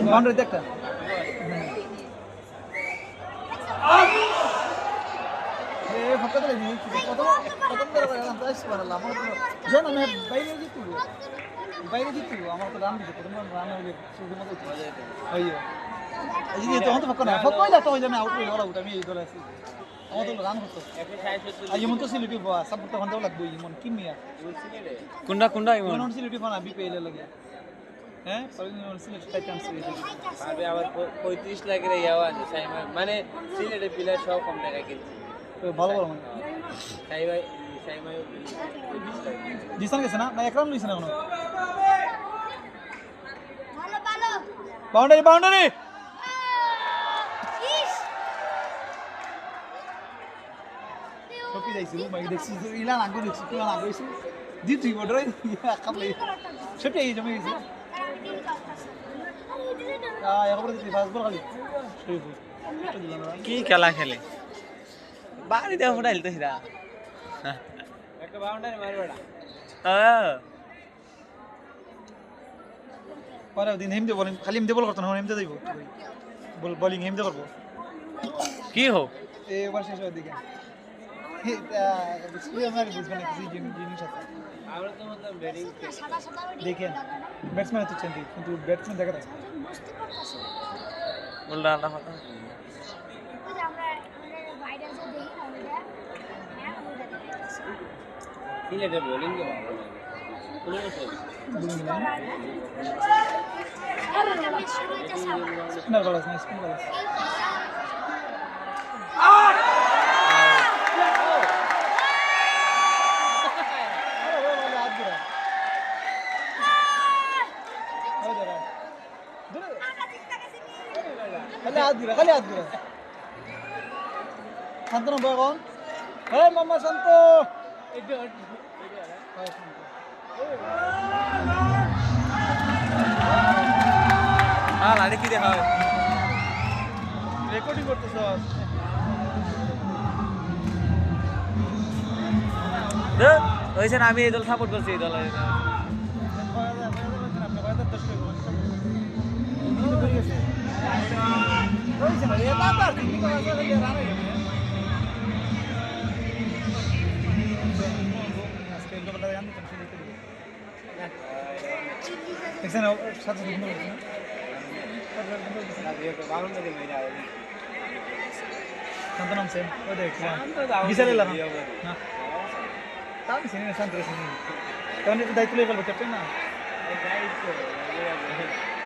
boundary একটা photo দিলে প্রথম জানো আমি বাইরে জিতব আমার তো রান দিতে প্রথম রান হইলে সুযোগ মতো হইও এই যে তখন তো ফক্ক না ফক্ক হইলে তো জানা আউট হইলো আউট আমি এই দলে আছি আমার তো রান হতো যেমন তো সিলেটি বাবা সাপোর্ট তো হন্দাও লাগবে যেমন কিমিয়া কোনটা কোন সিলেটি বানা বিপিএল লাগে হ্যাঁ সিলেটি টাইটান্স পারবে আবার 35 লাখের ইয়াও আছে সাইমা মানে সিলেটের প্লেয়ার সব কম টাকায় কিনছে তো ভালো ভালো মানে সাইমা জিসান গেছে না একরাম লইছে না কোনো বাউন্ডারি বাউন্ডারি সকি যাইছিল ভাই দেখছি ইলা আগে দেখছি তুই আগে হইছে জি তুই বড় কাপলে সেটা এই জমে গেছে একবার দিতে পাঁচ বল খালি কি খেলা খেলে বাড়ি দেওয়া ফুটাইল তো হিরা একটা বাউন্ডারি মারবেটা পরে দিন হেমদে বলিং খালি হেমদে বল করতে না হেমদে যাইব বল বোলিং হেমদে করব কি হোক এবার শেষ হওয়ার দিকে এটা বুঝলি আমার বুঝবেন কিছু জিনিস আছে আমরা তো মতলব ব্যাটিং দেখেন ব্যাটসম্যান তো চেঞ্জ কিন্তু ব্যাটসম্যান দেখা যায় উল্টা আল্লাহ কথা সিলেটের বোলিং কে ভালো লাগে কোনো স্পিনার বল আছে স্পিন বল আছে খালি হাত ঘুরা শান্ত নম্বর এখন হ্যাঁ মামা শান্ত লাড়ি কি দেখা হয় রেকর্ডিং করতেছ হয়েছে না আমি এই দল সাপোর্ট করছি এই দলের নাম সেম ওই দেখ বিশাল এলাম না তাও সিনে শান্ত সিনে কারণ এটা দায়িত্ব লেগে গেল ক্যাপ্টেন না